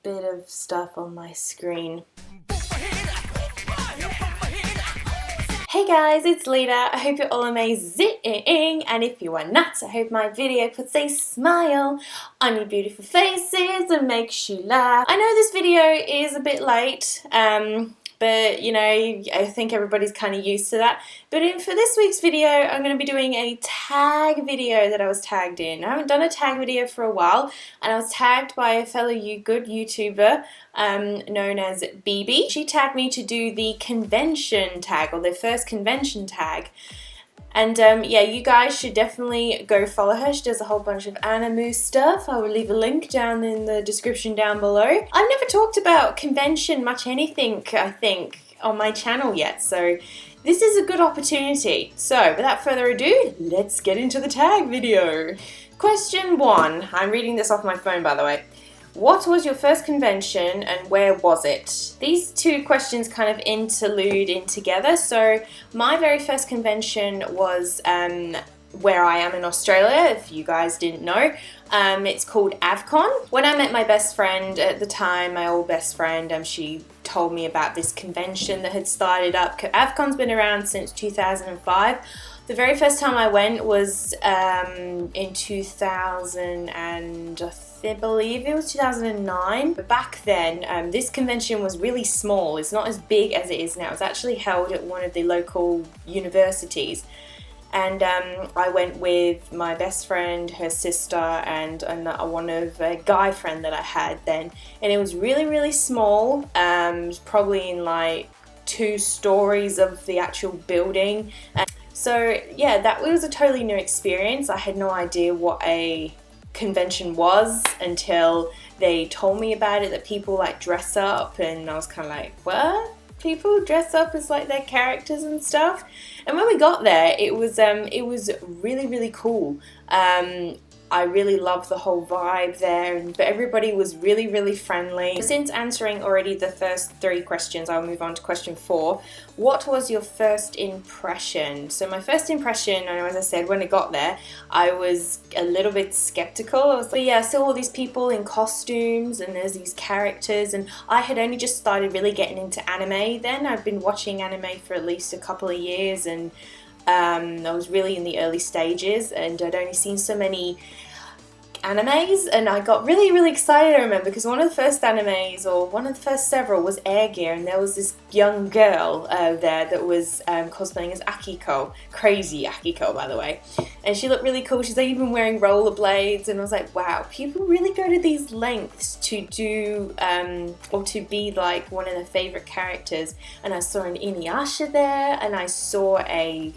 bit of stuff on my screen. Hey guys, it's Lita. I hope you're all amazing, and if you are not, I hope my video puts a smile on your beautiful faces and makes you laugh. I know this video is a bit late, but you know, I think everybody's kind of used to that. But for this week's video, I'm going to be doing a tag video that I was tagged in. I haven't done a tag video for a while, and I was tagged by a fellow good YouTuber known as BB. She tagged me to do the convention tag, or the first convention tag. And yeah, you guys should definitely go follow her. She does a whole bunch of Animu stuff. I will leave a link down in the description down below. I've never talked about convention much anything, I think, on my channel yet, so this is a good opportunity. So without further ado, let's get into the tag video. Question 1. I'm reading this off my phone, by the way. What was your first convention and where was it? These two questions kind of interlude in together. So my very first convention was where I am in Australia, if you guys didn't know. It's called AvCon. When I met my best friend at the time, my old best friend, she told me about this convention that had started up. AvCon's been around since 2005. The very first time I went was in 2000 and I believe it was 2009. But back then, this convention was really small. It's not as big as it is now. It's actually held at one of the local universities. And I went with my best friend, her sister, and a guy friend that I had then. And it was really, really small. It was probably in like 2 stories of the actual building. So yeah, that was a totally new experience. I had no idea what a convention was until they told me about it, that people like dress up, and I was kind of like, what? People dress up as like their characters and stuff. And when we got there, it was really, really cool. I really loved the whole vibe there, but everybody was really, really friendly. Since answering already the first 3 questions, I'll move on to question 4. What was your first impression? So my first impression, and as I said, when I got there, I was a little bit skeptical. I was like, yeah, I saw all these people in costumes and there's these characters, and I had only just started really getting into anime then. I'd been watching anime for at least a couple of years, and I was really in the early stages, and I'd only seen so many animes, and I got really, really excited, I remember, because one of the first animes, or one of the first several, was Air Gear, and there was this young girl there that was cosplaying as Akiko. Crazy Akiko, by the way. And she looked really cool. She's like, even wearing rollerblades, and I was like, wow, people really go to these lengths to do, or to be like one of their favourite characters. And I saw an Inuyasha there, and I saw a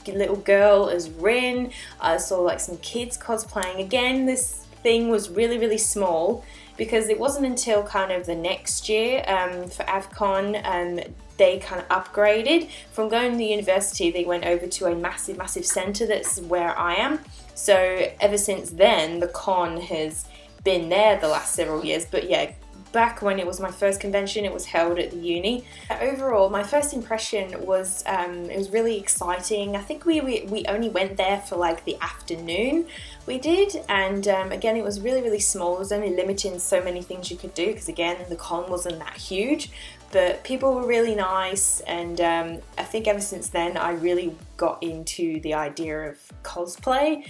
little girl as Rin. I saw like some kids cosplaying. Again, this thing was really, really small, because it wasn't until kind of the next year for AvCon they kind of upgraded. From going to the university, they went over to a massive, massive centre that's where I am. So ever since then, the con has been there the last several years. But yeah, back when it was my first convention, it was held at the uni. Overall, my first impression was it was really exciting. I think we only went there for like the afternoon we did, and again, it was really, really small. It was only limited in so many things you could do, because again, the con wasn't that huge, but people were really nice, and I think ever since then I really got into the idea of cosplay.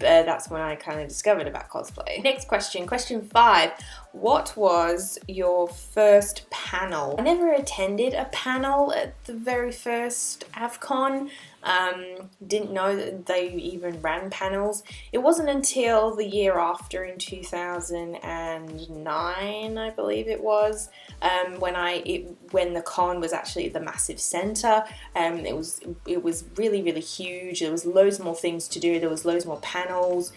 That's when I kind of discovered about cosplay. Next question, question 5. What was your first panel? I never attended a panel at the very first AvCon. Didn't know that they even ran panels. It wasn't until the year after, in 2009, I believe it was, when the con was actually at the massive centre. It was really, really huge. There was loads more things to do. There was loads more panels.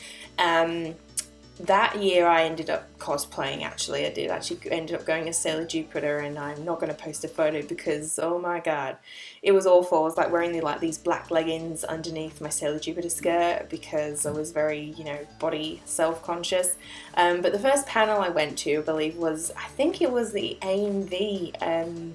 That year I ended up cosplaying, actually. I did actually ended up going as Sailor Jupiter, and I'm not going to post a photo because, oh my god, it was awful. I was like wearing these black leggings underneath my Sailor Jupiter skirt because I was very, body self-conscious. But the first panel I went to, I believe, was, I think it was the AMV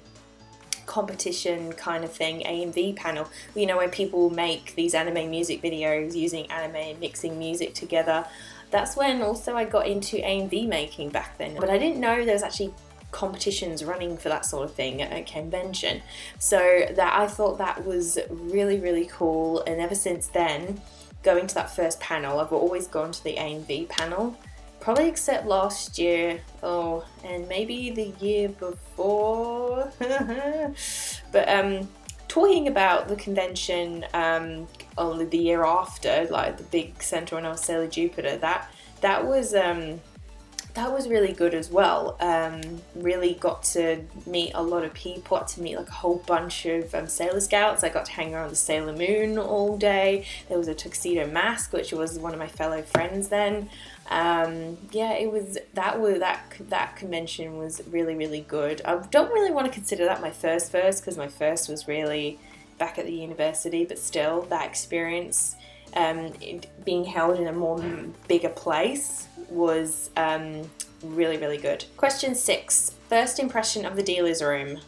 competition kind of thing, AMV panel, where people make these anime music videos using anime and mixing music together. that's when also I got into AMV making back then. But I didn't know there was actually competitions running for that sort of thing at a convention. So that I thought that was really, really cool. And ever since then, going to that first panel, I've always gone to the AMV panel. Probably except last year, and maybe the year before. But talking about the convention only the year after, like the big centre when I was Sailor Jupiter, that was really good as well. Really got to meet a lot of people, got to meet like a whole bunch of Sailor Scouts. I got to hang around the Sailor Moon all day. There was a tuxedo mask, which was one of my fellow friends then. Yeah, that convention was really, really good. I don't really want to consider that my first because my first was really back at the university, but still that experience, being held in a more bigger place was really, really good. Question 6, first impression of the dealer's room.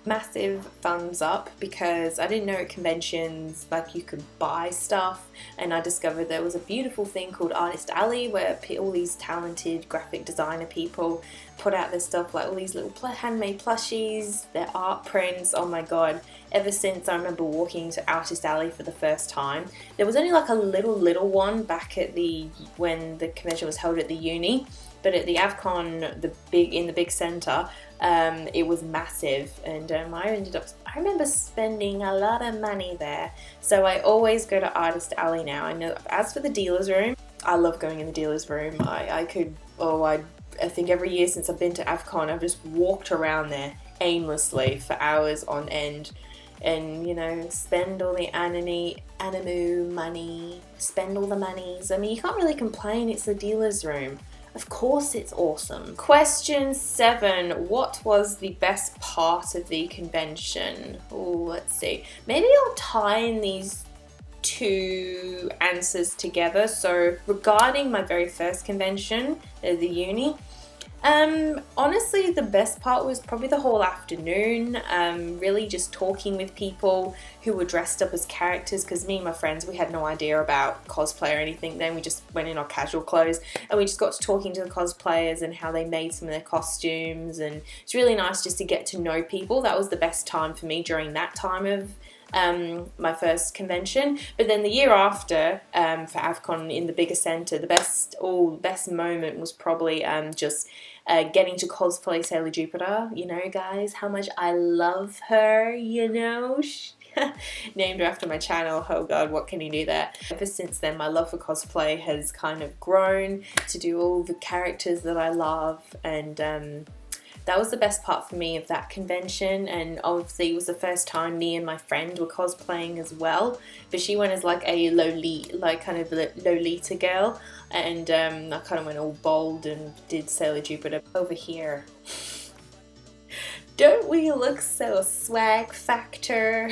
Massive thumbs up, because I didn't know at conventions like you could buy stuff, and I discovered there was a beautiful thing called Artist Alley where all these talented graphic designer people put out their stuff, like all these little handmade plushies, their art prints. Oh my god, ever since I remember walking to Artist Alley for the first time. There was only like a little one back at when the convention was held at the uni, but at the AvCon, in the big centre, it was massive, and I remember spending a lot of money there. So I always go to Artist Alley now. I know. As for the dealer's room, I love going in the dealer's room. I think every year since I've been to AvCon, I've just walked around there aimlessly for hours on end, and spend all the animu money, spend all the monies. I mean, you can't really complain. It's the dealer's room. Of course it's awesome. Question 7. What was the best part of the convention? Oh, let's see. Maybe I'll tie in these two answers together. So regarding my very first convention at the uni, honestly the best part was probably the whole afternoon, really just talking with people who were dressed up as characters, because me and my friends, we had no idea about cosplay or anything then. We just went in our casual clothes and we just got to talking to the cosplayers and how they made some of their costumes, and it's really nice just to get to know people. That was the best time for me during that time of my first convention. But then the year after, for AvCon in the bigger centre, the best moment was probably just getting to cosplay Sailor Jupiter. You know, guys, how much I love her, named her after my channel. Oh god, what can you do there? Ever since then, my love for cosplay has kind of grown to do all the characters that I love, and that was the best part for me of that convention. And obviously it was the first time me and my friend were cosplaying as well, but she went as like a Lolita girl, and I kind of went all bold and did Sailor Jupiter over here. Don't we look so swag factor?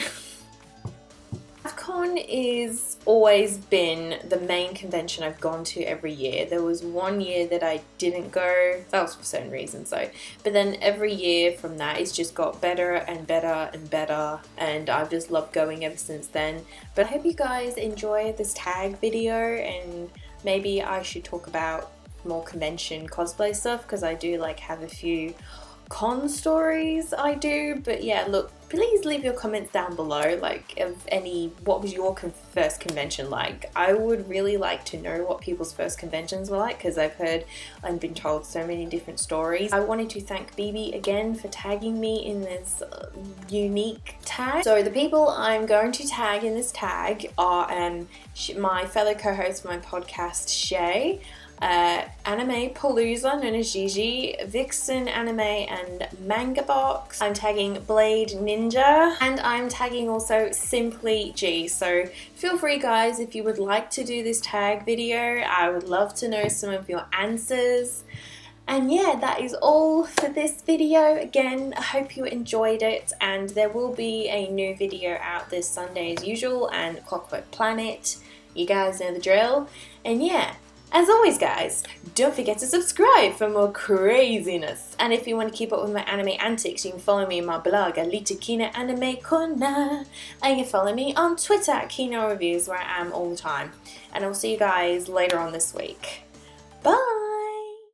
AvCon is always been the main convention I've gone to every year. There was one year that I didn't go, that was for certain reasons though, but then every year from that it's just got better and better and better, and I've just loved going ever since then. But I hope you guys enjoy this tag video, and maybe I should talk about more convention cosplay stuff, because I do like have a few con stories I do. But yeah, look, please leave your comments down below, like what was your first convention like? I would really like to know what people's first conventions were like, because I've heard and been told so many different stories. I wanted to thank BB again for tagging me in this unique tag. So the people I'm going to tag in this tag are my fellow co-host for my podcast, Shay, Anime Palooza, known as Gigi, Vixen Anime and Manga Box. I'm tagging Blade Ninja, and I'm tagging also Simply G. So feel free guys, if you would like to do this tag video, I would love to know some of your answers. And yeah, that is all for this video. Again, I hope you enjoyed it, and there will be a new video out this Sunday as usual, and Clockwork Planet. You guys know the drill. And yeah, As always guys, don't forget to subscribe for more craziness. And if you want to keep up with my anime antics, you can follow me on my blog, Alita Kina Anime Corner. And you can follow me on Twitter at Kino Reviews, where I am all the time. And I'll see you guys later on this week.